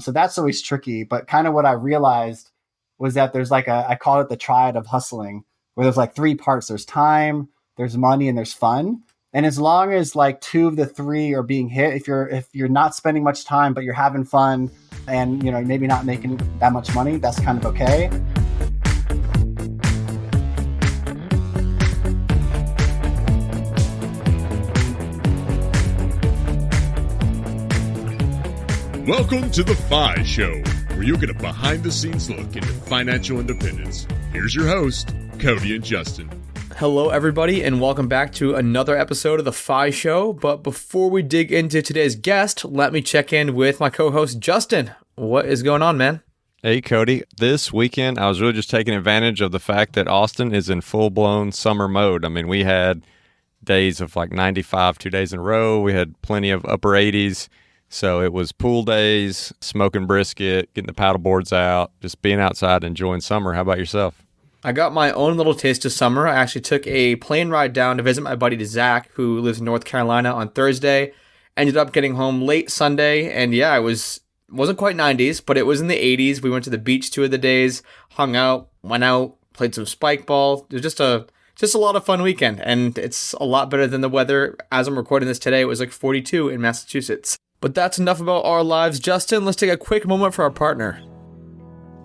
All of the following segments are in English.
So that's always tricky. But kind of what I realized was that there's I call it the triad of hustling, where there's like three parts. There's time, there's money, and there's fun. And as long as like two of the three are being hit, if you're not spending much time, but you're having fun and, maybe not making that much money, that's kind of okay. Welcome to The FI Show, where you'll get a behind-the-scenes look into financial independence. Here's your host, Cody and Justin. Hello, everybody, and welcome back to another episode of The FI Show. But before we dig into today's guest, let me check in with my co-host, Justin. What is going on, man? Hey, Cody. This weekend, I was really just taking advantage of the fact that Austin is in full-blown summer mode. I mean, we had days of like 95, 2 days in a row. We had plenty of upper 80s. So it was pool days, smoking brisket, getting the paddle boards out, just being outside, enjoying summer. How about yourself? I got my own little taste of summer. I actually took a plane ride down to visit my buddy Zach, who lives in North Carolina, on Thursday. Ended up getting home late Sunday, and yeah, it wasn't quite 90s, but it was in the 80s. We went to the beach 2 of the days, hung out, went out, played some spike ball. It was just a lot of fun weekend, and it's a lot better than the weather. As I'm recording this today, it was like 42 in Massachusetts. But that's enough about our lives. Justin, let's take a quick moment for our partner.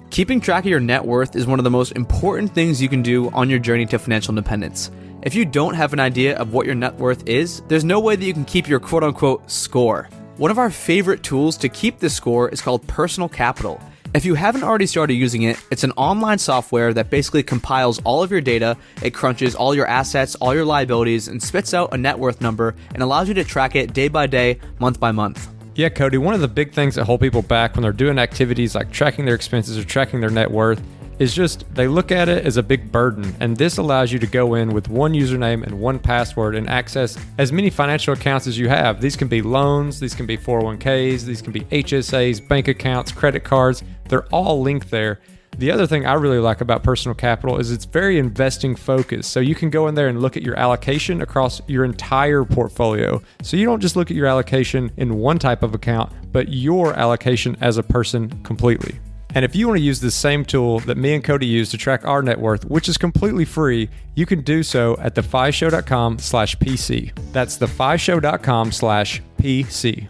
Keeping track of your net worth is one of the most important things you can do on your journey to financial independence. If you don't have an idea of what your net worth is, there's no way that you can keep your quote-unquote score. One of our favorite tools to keep this score is called Personal Capital. If you haven't already started using it, it's an online software that basically compiles all of your data, it crunches all your assets, all your liabilities, and spits out a net worth number and allows you to track it day by day, month by month. Yeah, Cody, one of the big things that hold people back when they're doing activities like tracking their expenses or tracking their net worth is just they look at it as a big burden. And this allows you to go in with one username and one password and access as many financial accounts as you have. These can be loans, these can be 401ks, these can be HSAs, bank accounts, credit cards. They're all linked there. The other thing I really like about Personal Capital is it's very investing focused. So you can go in there and look at your allocation across your entire portfolio. So you don't just look at your allocation in one type of account, but your allocation as a person completely. And if you want to use the same tool that me and Cody use to track our net worth, which is completely free, you can do so at thefishow.com/PC. That's thefishow.com/PC.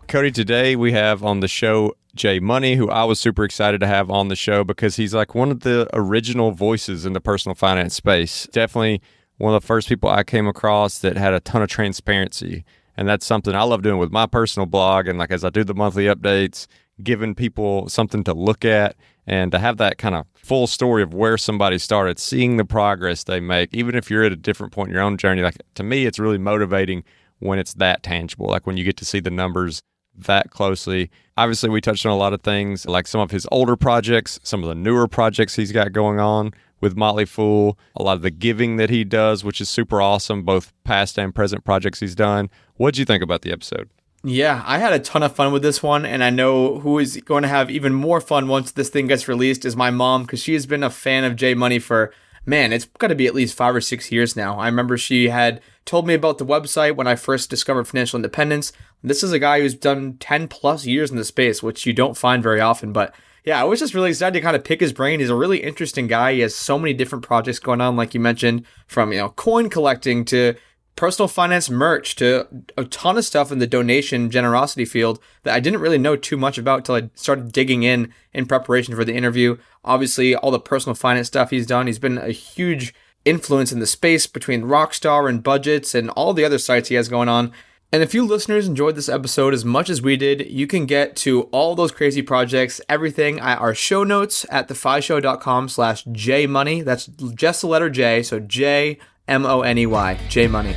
Cody, today we have on the show J.Money, who I was super excited to have on the show because he's like one of the original voices in the personal finance space. Definitely one of the first people I came across that had a ton of transparency. And that's something I love doing with my personal blog. And like as I do the monthly updates, giving people something to look at and to have that kind of full story of where somebody started, seeing the progress they make, even if you're at a different point in your own journey. Like to me, it's really motivating when it's that tangible, like when you get to see the numbers that closely. Obviously, we touched on a lot of things, like some of his older projects, some of the newer projects he's got going on with Motley Fool, a lot of the giving that he does, which is super awesome, both past and present projects he's done. What'd you think about the episode? Yeah, I had a ton of fun with this one, and I know who is going to have even more fun once this thing gets released is my mom, because she has been a fan of J.Money for, man, it's got to be at least 5 or 6 years now. I remember she had told me about the website when I first discovered financial independence. This is a guy who's done 10 plus years in the space, which you don't find very often. But yeah, I was just really excited to kind of pick his brain. He's a really interesting guy. He has so many different projects going on, like you mentioned, from coin collecting to personal finance merch to a ton of stuff in the donation generosity field that I didn't really know too much about until I started digging in preparation for the interview. Obviously, all the personal finance stuff he's done. He's been a huge influence in the space between Rockstar and Budgets and all the other sites he has going on. And if you listeners enjoyed this episode as much as we did, you can get to all those crazy projects, everything at our show notes at thefishow.com/JMoney. That's just the letter J, so JMoney, J-Money.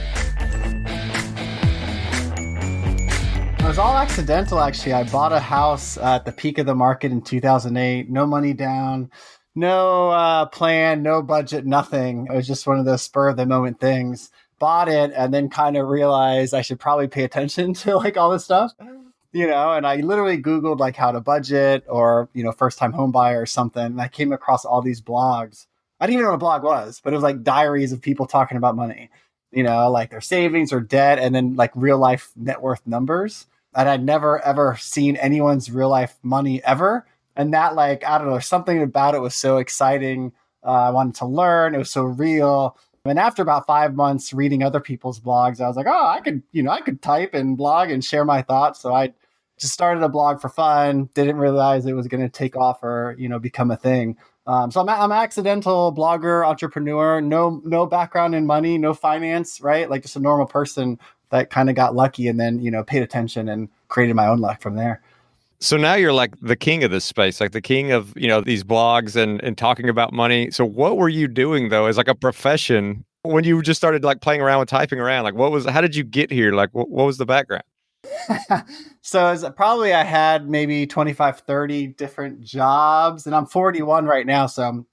It was all accidental, actually. I bought a house at the peak of the market in 2008, no money down, no plan, no budget, nothing. It was just one of those spur of the moment things. Bought it and then kind of realized I should probably pay attention to like all this stuff, and I literally Googled like how to budget or, first time home buyer or something. And I came across all these blogs. I didn't even know what a blog was, but it was like diaries of people talking about money, like their savings or debt and then like real life net worth numbers. and I'd never ever seen anyone's real life money ever. And that, like, I don't know, something about it was so exciting. I wanted to learn. It was so real. And after about 5 months reading other people's blogs, I was like, oh, I could type and blog and share my thoughts. So I just started a blog for fun. Didn't realize it was going to take off or, become a thing. So I'm an accidental blogger, entrepreneur, no background in money, no finance, right? Like just a normal person that kind of got lucky and then, paid attention and created my own luck from there. So now you're like the king of this space, like the king of, these blogs and talking about money. So what were you doing though, as like a profession when you just started like playing around with typing around? Like how did you get here? Like what was the background? So probably I had maybe 25, 30 different jobs, and I'm 41 right now. So I'm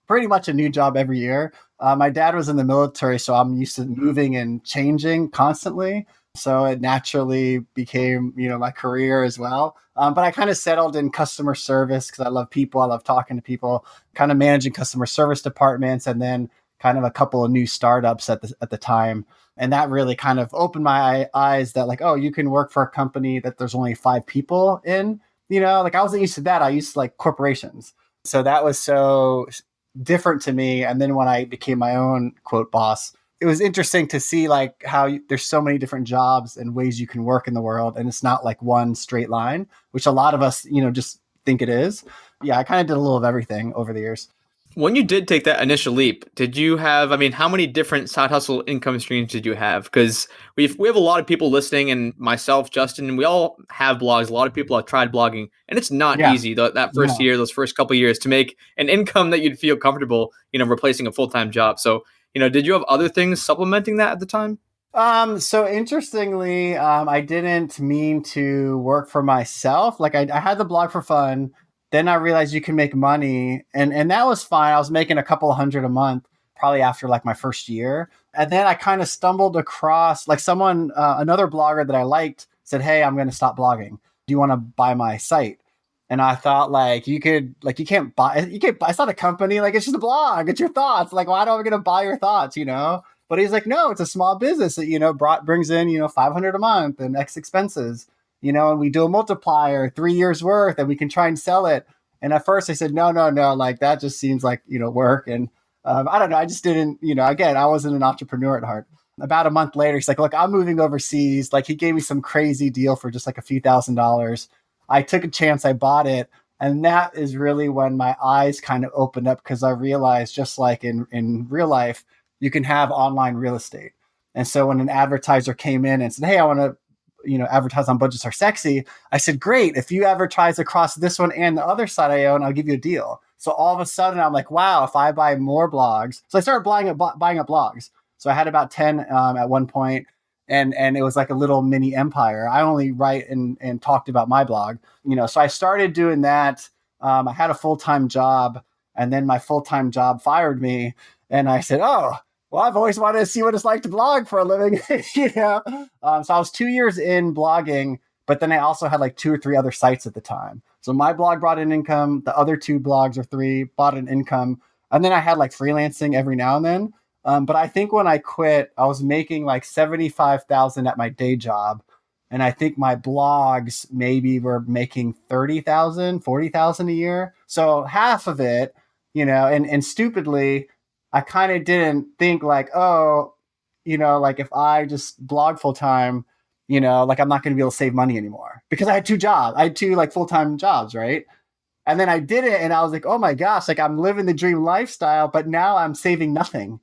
pretty much a new job every year. My dad was in the military, so I'm used to moving and changing constantly. So it naturally became, my career as well. But I kind of settled in customer service because I love people. I love talking to people, kind of managing customer service departments, and then kind of a couple of new startups at the time. And that really kind of opened my eyes that like, oh, you can work for a company that there's only 5 people in, like I wasn't used to that. I used to like corporations. So that was so different to me. And then when I became my own quote boss, it was interesting to see like how there's so many different jobs and ways you can work in the world. And it's not like one straight line, which a lot of us, just think it is. Yeah, I kind of did a little of everything over the years. When you did take that initial leap, did you have, how many different side hustle income streams did you have? Because we have a lot of people listening, and myself, Justin, and we all have blogs. A lot of people have tried blogging, and it's not easy that first year, those first couple of years, to make an income that you'd feel comfortable, replacing a full-time job. So, did you have other things supplementing that at the time? So interestingly, I didn't mean to work for myself. Like I had the blog for fun. Then I realized you can make money, and that was fine. I was making a couple $100 a month, probably after like my first year. And then I kind of stumbled across like someone, another blogger that I liked said, "Hey, I'm going to stop blogging. Do you want to buy my site?" And I thought like you can't buy. It's not a company. Like it's just a blog. It's your thoughts. Like why am I going to buy your thoughts? But he's like, no, it's a small business that brings in $500 a month and X expenses. And we do a multiplier, 3 years worth, and we can try and sell it. And at first I said, no, like that just seems like, work. And I don't know. I just didn't, again, I wasn't an entrepreneur at heart. About a month later, he's like, look, I'm moving overseas. Like he gave me some crazy deal for just like a few $1,000s. I took a chance. I bought it. And that is really when my eyes kind of opened up because I realized just like in real life, you can have online real estate. And so when an advertiser came in and said, hey, I want to, advertise on Budgets Are Sexy. I said, great. If you advertise across this one and the other side I own, I'll give you a deal. So all of a sudden I'm like, wow, if I buy more blogs. So I started buying up blogs. So I had about 10 at one point, and it was like a little mini empire. I only write and talked about my blog, so I started doing that. I had a full-time job, and then my full-time job fired me. And I said, oh, well, I've always wanted to see what it's like to blog for a living, So I was 2 years in blogging, but then I also had like 2 or 3 other sites at the time. So my blog brought in income. The other 2 blogs or 3 brought an income. And then I had like freelancing every now and then. But I think when I quit, I was making like $75,000 at my day job. And I think my blogs maybe were making $30,000, $40,000 a year. So half of it, and stupidly, I kind of didn't think like, oh, like if I just blog full time, like I'm not going to be able to save money anymore because I had 2 jobs. I had 2 like full-time jobs. Right. And then I did it and I was like, oh my gosh, like I'm living the dream lifestyle, but now I'm saving nothing,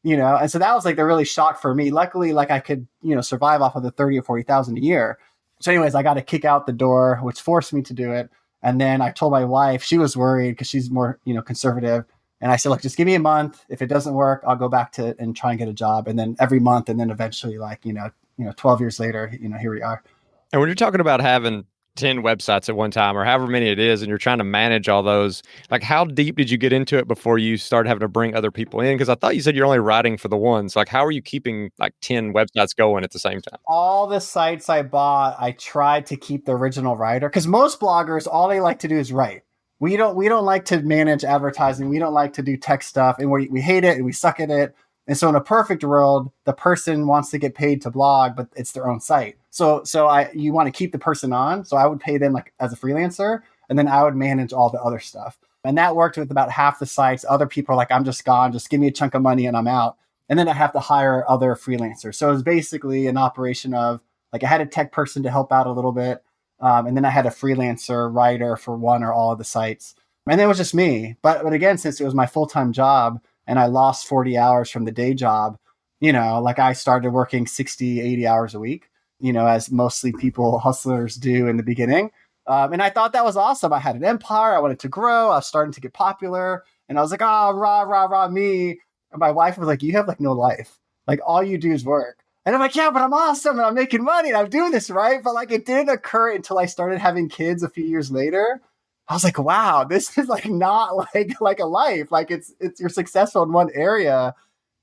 And so that was like the really shock for me. Luckily, like I could, survive off of the 30 or 40,000 a year. So anyways, I got to kick out the door, which forced me to do it. And then I told my wife, she was worried because she's more, conservative. And I said, look, just give me a month. If it doesn't work, I'll go back to it and try and get a job. And then every month, and then eventually, like, 12 years later, here we are. And when you're talking about having 10 websites at one time or however many it is, and you're trying to manage all those, like how deep did you get into it before you started having to bring other people in? Because I thought you said you're only writing for the ones. Like, how are you keeping like 10 websites going at the same time? All the sites I bought, I tried to keep the original writer because most bloggers, all they like to do is write. We don't like to manage advertising. We don't like to do tech stuff, and we hate it and we suck at it. And so in a perfect world, the person wants to get paid to blog, but it's their own site. You want to keep the person on. So I would pay them like as a freelancer, and then I would manage all the other stuff. And that worked with about half the sites. Other people are like, I'm just gone. Just give me a chunk of money and I'm out. And then I have to hire other freelancers. So it was basically an operation of like I had a tech person to help out a little bit. And then I had a freelancer writer for one or all of the sites. And then it was just me. But again, since it was my full-time job and I lost 40 hours from the day job, like I started working 60, 80 hours a week, as mostly people, hustlers do in the beginning. And I thought that was awesome. I had an empire. I wanted to grow. I was starting to get popular. And I was like, oh, rah, rah, rah, me. And my wife was like, you have like no life. Like all you do is work. And I'm like, yeah, but I'm awesome and I'm making money and I'm doing this, right? But like it didn't occur until I started having kids a few years later. I was like, wow, this is like not like a life. Like it's you're successful in one area,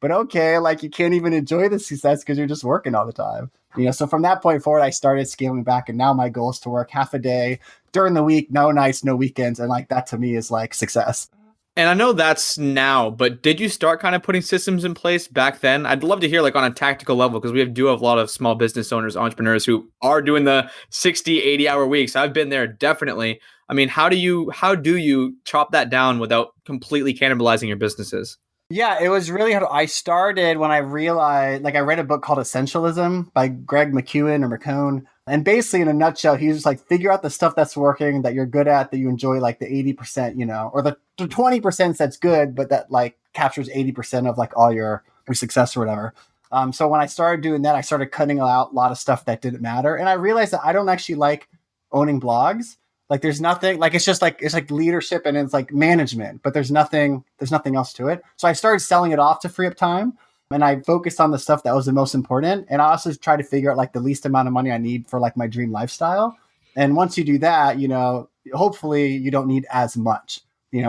but okay, like you can't even enjoy the success because you're just working all the time. So from that point forward, I started scaling back, and now my goal is to work half a day during the week, no nights, no weekends. And like that to me is like success. And I know that's now, but did you start kind of putting systems in place back then? I'd love to hear like on a tactical level, because we do have a lot of small business owners, entrepreneurs who are doing the 60, 80-hour weeks. I've been there definitely. I mean, how do you chop that down without completely cannibalizing your businesses? Yeah, it was really hard. I started when I realized, like I read a book called Essentialism by Greg McKeown or McCone. And basically in a nutshell, he's just like, figure out the stuff that's working, that you're good at, that you enjoy, like the 80%, or the 20% that's good, but that like captures 80% of like all your success or whatever. So when I started doing that, I started cutting out a lot of stuff that didn't matter. And I realized that I don't actually like owning blogs. Like there's nothing, like it's like leadership and it's like management, but there's nothing else to it. So I started selling it off to free up time, and I focused on the stuff that was the most important. And I also tried to figure out like the least amount of money I need for like my dream lifestyle. And once you do that, hopefully you don't need as much,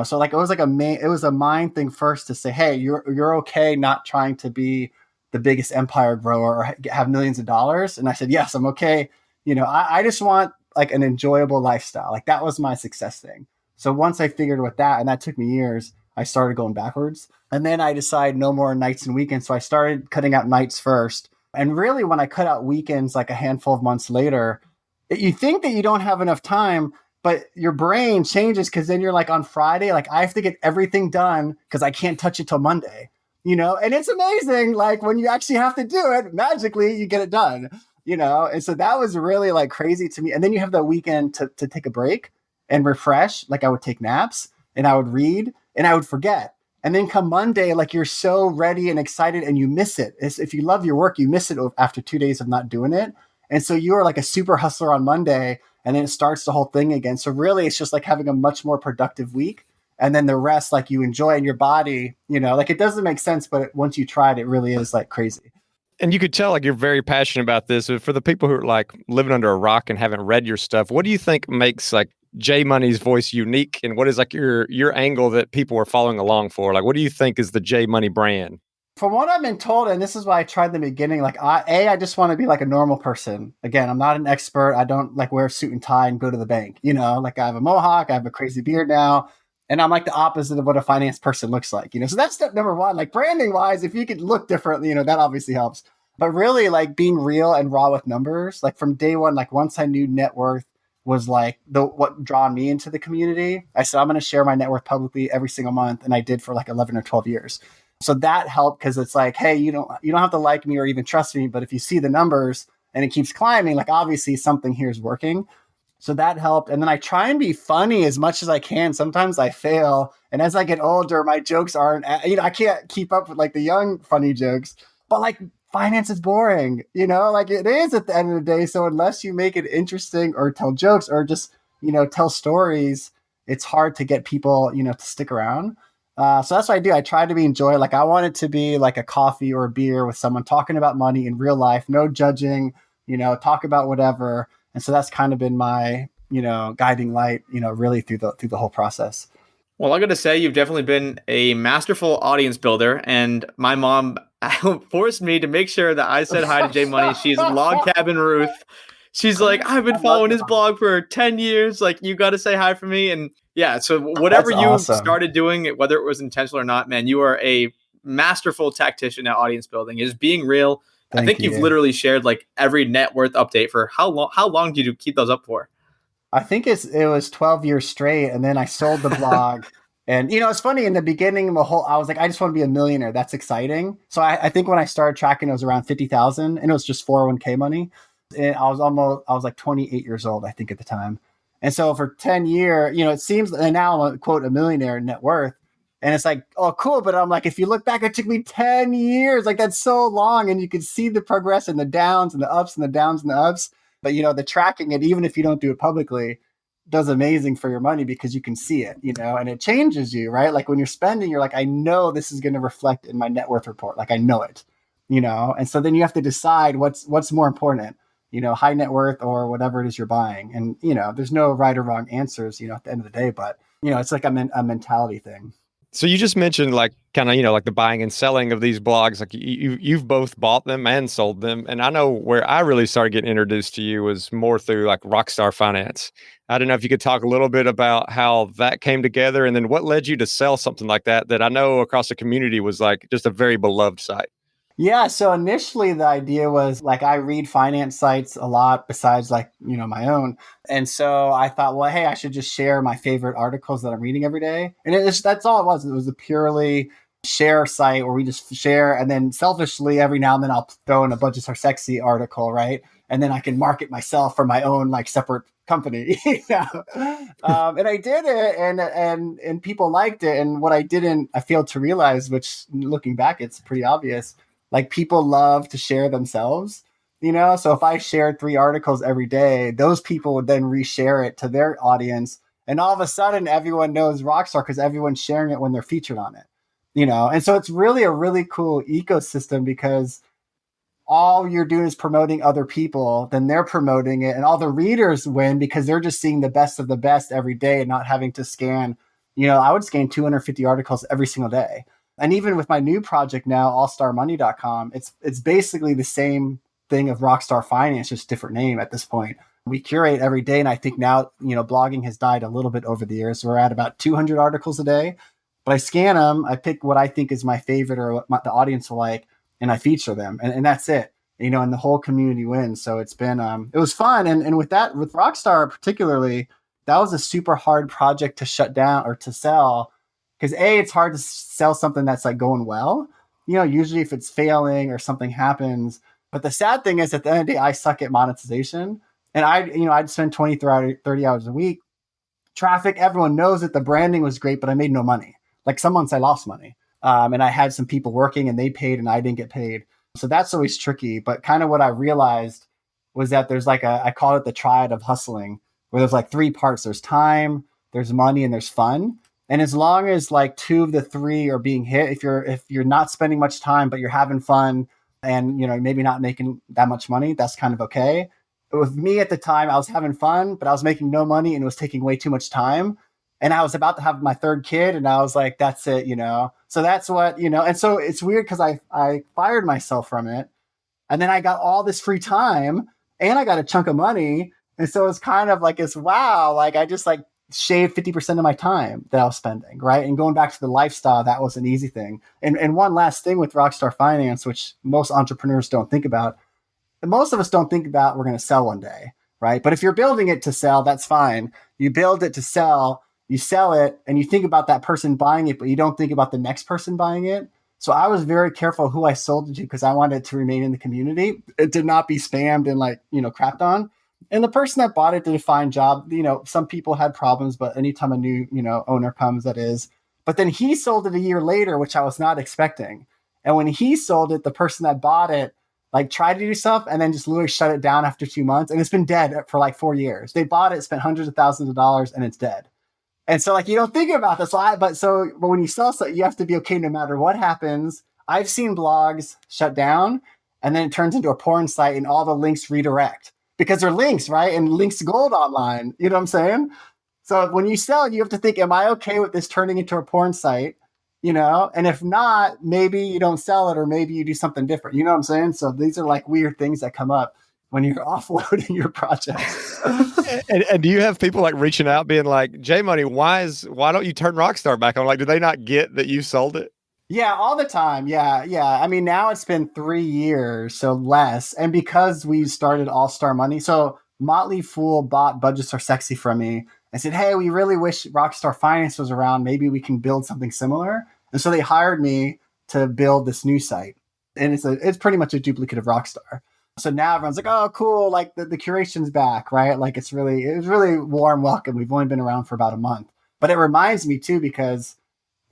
so like it was a mind thing first to say, hey, you're okay not trying to be the biggest empire grower or have millions of dollars. And I said, yes, I'm okay. I just want like an enjoyable lifestyle. Like that was my success thing. So once I figured with that, and that took me years, I started going backwards. And then I decided no more nights and weekends. So I started cutting out nights first. And really when I cut out weekends, like a handful of months later, you think that you don't have enough time, but your brain changes, because then you're like on Friday, like I have to get everything done because I can't touch it till Monday, and it's amazing. Like when you actually have to do it, magically you get it done. And so that was really like crazy to me. And then you have the weekend to take a break and refresh. Like I would take naps and I would read and I would forget. And then come Monday, like you're so ready and excited and you miss it. If you love your work, you miss it after 2 days of not doing it. And so you are like a super hustler on Monday, and then it starts the whole thing again. So really it's just like having a much more productive week. And then the rest, like you enjoy in your body, like it doesn't make sense, but once you try it, it really is like crazy. And you could tell like you're very passionate about this. For the people who are like living under a rock and haven't read your stuff, what do you think makes like J.Money's voice unique? And what is like your angle that people are following along for? Like, what do you think is the J.Money brand? From what I've been told, and this is why I tried in the beginning, like I just want to be like a normal person. Again, I'm not an expert. I don't like wear a suit and tie and go to the bank. Like I have a mohawk, I have a crazy beard now. And I'm like the opposite of what a finance person looks like, so that's step number one. Like branding wise, if you could look differently, that obviously helps. But really like being real and raw with numbers, like from day one, like once I knew net worth was like what drawn me into the community, I said, I'm going to share my net worth publicly every single month. And I did for like 11 or 12 years. So that helped, because it's like, hey, you don't have to like me or even trust me, but if you see the numbers and it keeps climbing, like obviously something here is working. So that helped. And then I try and be funny as much as I can. Sometimes I fail. And as I get older, my jokes aren't, I can't keep up with like the young funny jokes, but like finance is boring, like it is at the end of the day. So unless you make it interesting or tell jokes or just, tell stories, it's hard to get people, to stick around. So that's what I do. I try to be enjoyable. Like I want it to be like a coffee or a beer with someone talking about money in real life, no judging, talk about whatever. And so that's kind of been my, guiding light, really through the whole process. Well, I got to say, you've definitely been a masterful audience builder. And my mom forced me to make sure that I said hi to J.Money. She's Log Cabin Ruth. She's like, I've been following his blog for 10 years. Like, you got to say hi for me. And yeah, so whatever That's you awesome. started doing, whether it was intentional or not, man, you are a masterful tactician at audience building. Is being real, I think you've literally shared like every net worth update for how long? How long did you keep those up for? I think it was 12 years straight, and then I sold the blog. And it's funny, in the beginning, I was like, I just want to be a millionaire. That's exciting. So I think when I started tracking, it was around 50,000, and it was just 401k money. And I was like 28 years old, I think, at the time. And so for 10 years, it seems, and now I'm quote a millionaire in net worth. And it's like, oh, cool. But I'm like, if you look back, it took me 10 years. Like, that's so long. And you can see the progress and the downs and the ups and the downs and the ups. But, the tracking it, even if you don't do it publicly, does amazing for your money because you can see it, and it changes you, right? Like when you're spending, you're like, I know this is going to reflect in my net worth report. Like I know it, and so then you have to decide what's more important, high net worth or whatever it is you're buying. And, there's no right or wrong answers, at the end of the day, but, it's like a mentality thing. So you just mentioned like kind of, like the buying and selling of these blogs, like you've both bought them and sold them. And I know where I really started getting introduced to you was more through like Rockstar Finance. I don't know if you could talk a little bit about how that came together and then what led you to sell something like that I know across the community was like just a very beloved site. Yeah. So initially the idea was like, I read finance sites a lot besides like, my own. And so I thought, well, hey, I should just share my favorite articles that I'm reading every day. And that's all it was. It was a purely share site where we just share. And then selfishly, every now and then I'll throw in a budgets are sexy article, right? And then I can market myself for my own like separate company. And I did it and people liked it. And what I failed to realize, which looking back, it's pretty obvious. Like people love to share themselves, so if I shared 3 articles every day, those people would then reshare it to their audience. And all of a sudden everyone knows Rockstar because everyone's sharing it when they're featured on it, and so it's really a really cool ecosystem because all you're doing is promoting other people, then they're promoting it and all the readers win because they're just seeing the best of the best every day and not having to scan, I would scan 250 articles every single day. And even with my new project now, allstarmoney.com, it's basically the same thing of Rockstar Finance, just different name at this point. We curate every day. And I think now, blogging has died a little bit over the years. So we're at about 200 articles a day. But I scan them, I pick what I think is my favorite or what the audience will like, and I feature them. And that's it, and the whole community wins. So it's been, it was fun. And with Rockstar particularly, that was a super hard project to shut down or to sell. Because it's hard to sell something that's like going well, usually if it's failing or something happens. But the sad thing is at the end of the day, I suck at monetization. And I'd spend 20, 30 hours a week. Traffic, everyone knows that the branding was great, but I made no money. Like some months I lost money. And I had some people working and they paid and I didn't get paid. So that's always tricky. But kind of what I realized was that there's like I call it the triad of hustling, where there's like 3 parts. There's time, there's money, and there's fun. And as long as like 2 of the 3 are being hit, if you're not spending much time, but you're having fun and, maybe not making that much money, that's kind of okay. But with me at the time, I was having fun, but I was making no money and it was taking way too much time. And I was about to have my 3rd kid and I was like, that's it, So that's what, and so it's weird because I fired myself from it. And then I got all this free time and I got a chunk of money. And so it's kind of like, wow, like I just like shave 50% of my time that I was spending, right? And going back to the lifestyle, that was an easy thing. And one last thing with Rockstar Finance, which most entrepreneurs don't think about, most of us don't think about we're going to sell one day, right? But if you're building it to sell, that's fine. You build it to sell, you sell it, and you think about that person buying it, but you don't think about the next person buying it. So I was very careful who I sold it to because I wanted it to remain in the community. It did not be spammed and like, crapped on. And the person that bought it did a fine job. Some people had problems, but anytime a new, owner comes, that is. But then he sold it a year later, which I was not expecting. And when he sold it, the person that bought it, like tried to do stuff and then just literally shut it down after 2 months. And it's been dead for like 4 years. They bought it, spent hundreds of thousands of dollars, and it's dead. And so like, you don't think about this. But when you sell something, you have to be okay no matter what happens. I've seen blogs shut down and then it turns into a porn site and all the links redirect. Because they're links, right? And links gold online. You know what I'm saying? So when you sell, you have to think, am I okay with this turning into a porn site? And if not, maybe you don't sell it or maybe you do something different. You know what I'm saying? So these are like weird things that come up when you're offloading your projects. and do you have people like reaching out being like, J-Money, why don't you turn Rockstar back on? Like, do they not get that you sold it? Yeah, all the time. Yeah, yeah. I mean, now it's been 3 years, so less. And because we started All Star Money, so Motley Fool bought Budgets Are Sexy from me and said, "Hey, we really wish Rockstar Finance was around. Maybe we can build something similar." And so they hired me to build this new site, and it's pretty much a duplicate of Rockstar. So now everyone's like, "Oh, cool! Like the curation's back, right?" Like it was really warm welcome. We've only been around for about a month, but it reminds me too because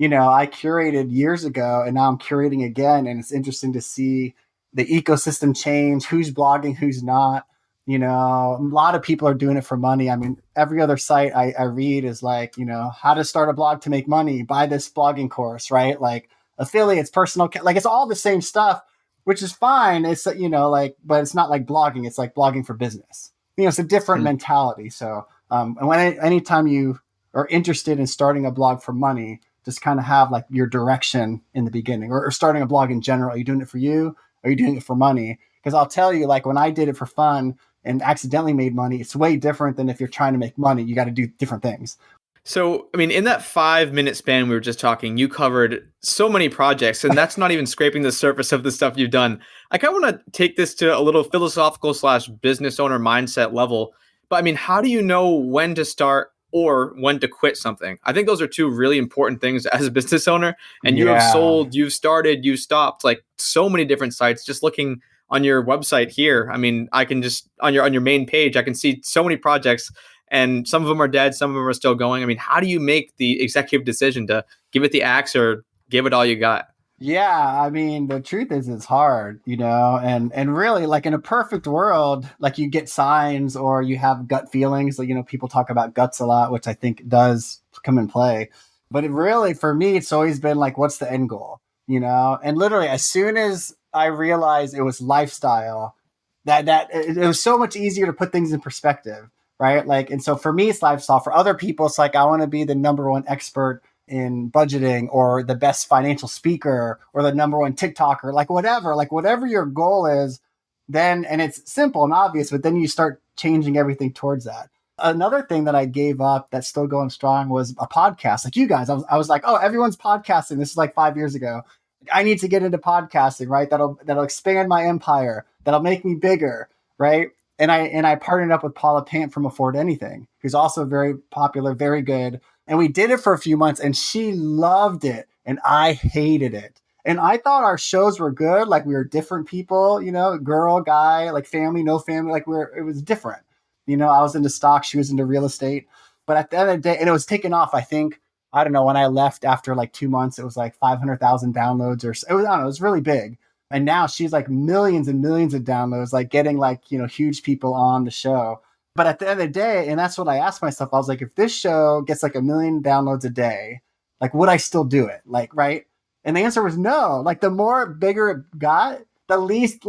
I curated years ago and now I'm curating again. And it's interesting to see the ecosystem change, who's blogging, who's not. A lot of people are doing it for money. I mean, every other site I read is like, how to start a blog to make money, buy this blogging course, right? Like affiliates, like it's all the same stuff, which is fine. It's, but it's not like blogging. It's like blogging for business. It's a different mentality. So, and anytime you are interested in starting a blog for money, just kind of have like your direction in the beginning or starting a blog in general. Are you doing it for you? Or are you doing it for money? Because I'll tell you, like when I did it for fun and accidentally made money, it's way different than if you're trying to make money. You got to do different things. So, I mean, in that 5-minute span we were just talking, you covered so many projects, and that's not even scraping the surface of the stuff you've done. I kind of want to take this to a little philosophical / business owner mindset level. But I mean, how do you know when to start or when to quit something? I think those are two really important things as a business owner. And you have sold, you've started, you've stopped, like so many different sites. Just looking on your website here, I mean, I can just on your main page, I can see so many projects, and some of them are dead, some of them are still going. I mean, how do you make the executive decision to give it the axe or give it all you got? Yeah, I mean, the truth is it's hard, and really like in a perfect world, like you get signs or you have gut feelings. Like, people talk about guts a lot, which I think does come in play. But it really, for me, it's always been like, what's the end goal, And literally as soon as I realized it was lifestyle, that it was so much easier to put things in perspective, right? Like, and so for me, it's lifestyle. For other people, it's like, I want to be the number one expert in budgeting or the best financial speaker or the number one TikToker, like whatever your goal is, then, and it's simple and obvious, but then you start changing everything towards that. Another thing that I gave up that's still going strong was a podcast. Like you guys, I was like, oh, everyone's podcasting. This is like 5 years ago. I need to get into podcasting, right? That'll expand my empire. That'll make me bigger, right? And I partnered up with Paula Pant from Afford Anything, who's also very popular, very good. And we did it for a few months and she loved it and I hated it. And I thought our shows were good. Like we were different people, girl, guy, like family, no family, like it was different. I was into stocks, she was into real estate. But at the end of the day, and it was taken off, I think, I don't know, when I left after like 2 months, it was like 500,000 downloads I don't know, it was really big. And now she's like millions and millions of downloads, like getting like, huge people on the show. But at the end of the day, and that's what I asked myself, I was like, if this show gets like 1 million downloads a day, like, would I still do it? Like, right? And the answer was no. Like, the more bigger it got, the least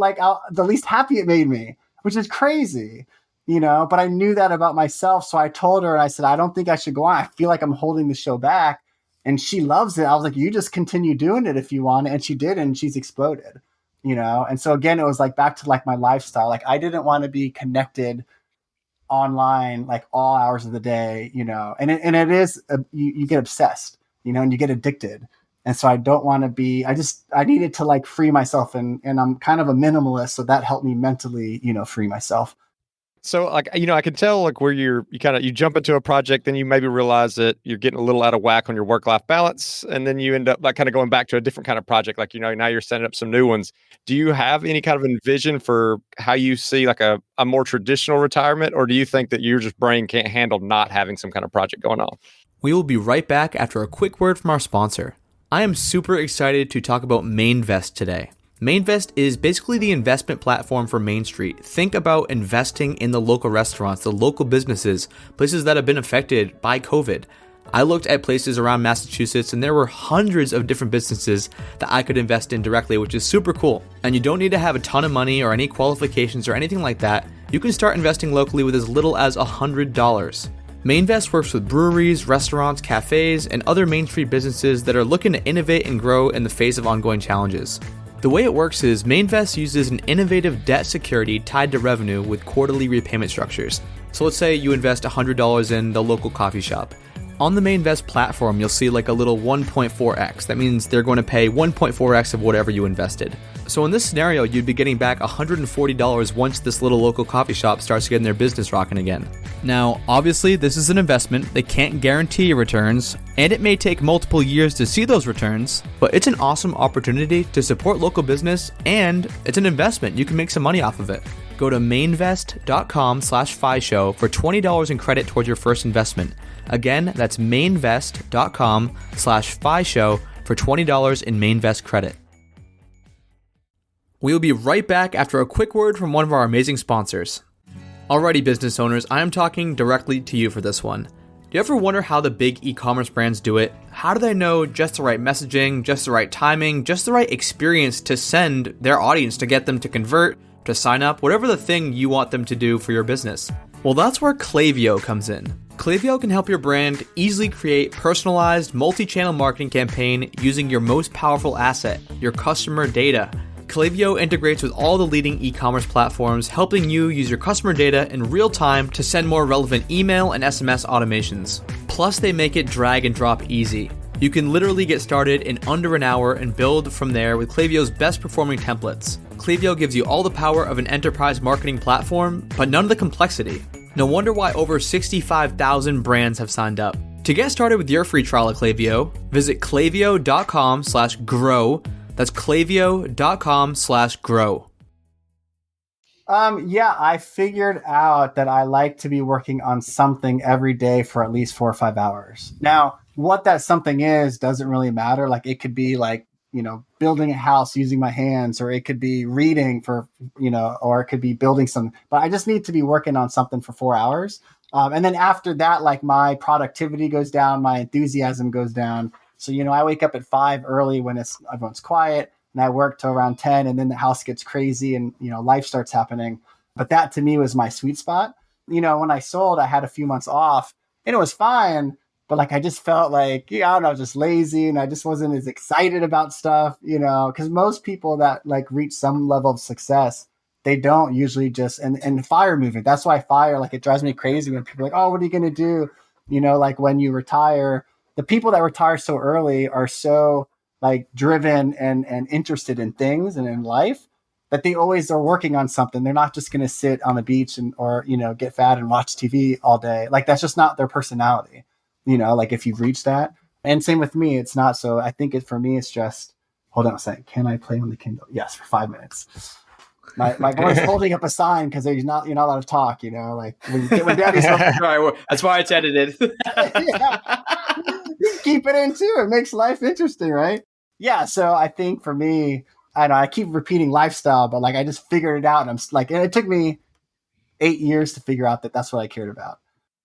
happy it made me, which is crazy, But I knew that about myself. So I told her, and I said, I don't think I should go on. I feel like I'm holding the show back. And she loves it. I was like, you just continue doing it if you want. And she did, and she's exploded, And so again, it was like back to like my lifestyle. Like I didn't want to be connected online like all hours of the day, and it is you get obsessed, and you get addicted. And so I don't want to be, I needed to like free myself, and I'm kind of a minimalist, so that helped me mentally, free myself. So like, I can tell like where you jump into a project, then you maybe realize that you're getting a little out of whack on your work-life balance. And then you end up like kind of going back to a different kind of project. Like, now you're setting up some new ones. Do you have any kind of envision for how you see like a more traditional retirement? Or do you think that your just brain can't handle not having some kind of project going on? We will be right back after a quick word from our sponsor. I am super excited to talk about Mainvest today. Mainvest is basically the investment platform for Main Street. Think about investing in the local restaurants, the local businesses, places that have been affected by COVID. I looked at places around Massachusetts and there were hundreds of different businesses that I could invest in directly, which is super cool. And you don't need to have a ton of money or any qualifications or anything like that. You can start investing locally with as little as $100. Mainvest works with breweries, restaurants, cafes, and other Main Street businesses that are looking to innovate and grow in the face of ongoing challenges. The way it works is Mainvest uses an innovative debt security tied to revenue with quarterly repayment structures. So let's say you invest $100 in the local coffee shop. On the Mainvest platform, you'll see like a little 1.4x. That means they're going to pay 1.4x of whatever you invested. So in this scenario, you'd be getting back $140 once this little local coffee shop starts getting their business rocking again. Now, obviously, this is an investment. They can't guarantee your returns, and it may take multiple years to see those returns, but it's an awesome opportunity to support local business, and it's an investment. You can make some money off of it. Go to mainvest.com/FIShow for $20 in credit towards your first investment. Again, that's mainvest.com/FIShow for $20 in Mainvest credit. We'll be right back after a quick word from one of our amazing sponsors. Alrighty, business owners, I am talking directly to you for this one. Do you ever wonder how the big e-commerce brands do it? How do they know just the right messaging, just the right timing, just the right experience to send their audience to get them to convert, to sign up, whatever the thing you want them to do for your business? Well, that's where Klaviyo comes in. Klaviyo can help your brand easily create personalized multi-channel marketing campaign using your most powerful asset, your customer data. Klaviyo integrates with all the leading e-commerce platforms, helping you use your customer data in real time to send more relevant email and SMS automations. Plus, they make it drag and drop easy. You can literally get started in under an hour and build from there with Klaviyo's best performing templates. Klaviyo gives you all the power of an enterprise marketing platform, but none of the complexity. No wonder why over 65,000 brands have signed up. To get started with your free trial of Klaviyo, visit klaviyo.com/grow. That's klaviyo.com/grow. Yeah, I figured out that I like to be working on something every day for at least 4 or 5 hours. Now, what that something is doesn't really matter. Like it could be like, building a house using my hands, or it could be reading for, or it could be building some, but I just need to be working on something for 4 hours. And then after that, like my productivity goes down, my enthusiasm goes down. So, I wake up at 5 early when everyone's quiet, and I work till around 10, and then the house gets crazy and, life starts happening. But that to me was my sweet spot. When I sold, I had a few months off and it was fine. But like, I just felt like, I don't know, just lazy, and I just wasn't as excited about stuff, because most people that like reach some level of success, they don't usually just, and FIRE movement. That's why FIRE, like it drives me crazy when people are like, oh, what are you going to do? Like when you retire, the people that retire so early are so like driven and interested in things and in life that they always are working on something. They're not just going to sit on the beach or get fat and watch TV all day. Like that's just not their personality. Like if you've reached that. And same with me, it's not. So I think for me, it's just, hold on a second. Can I play on the Kindle? Yes, for 5 minutes. My boy's holding up a sign because you're not allowed to talk, like when daddy's that's why it's edited. Yeah. Keep it in too. It makes life interesting, right? Yeah. So I think for me, I keep repeating lifestyle, but like I just figured it out. And I'm like, and it took me 8 years to figure out that that's what I cared about.